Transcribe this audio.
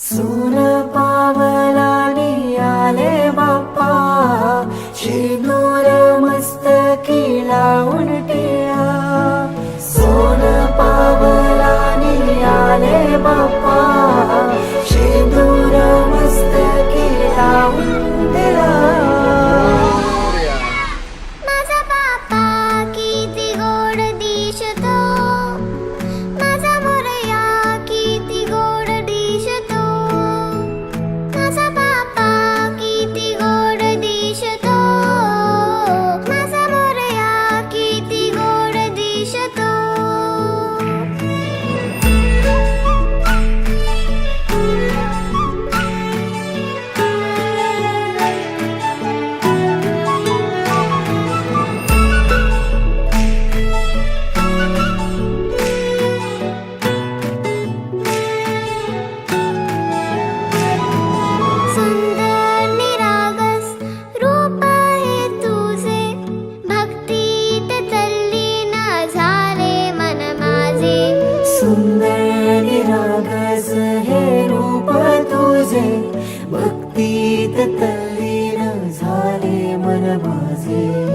सून पावलानी आले बाप्पा, शेंदूर मस्तकी लावून टिळा. सोन पावलानी आले बाप्पा, शेंदूर मस्तकी लावून टिळा. माझा बाप्पा किती गोड दिसतो, माझा मोरया किती गोड दिसतो. माझा बाप्पा किती गोड दिसतो, माझा मोरया किती गोड दिसतो. सुंदर निरागस रूप आहे तुझे, भक्तीत तल्लीन झाले मन माझे. सुंदर निरागस हे रूप तुझे, भक्तीत तल्लीन झाले मन माझे.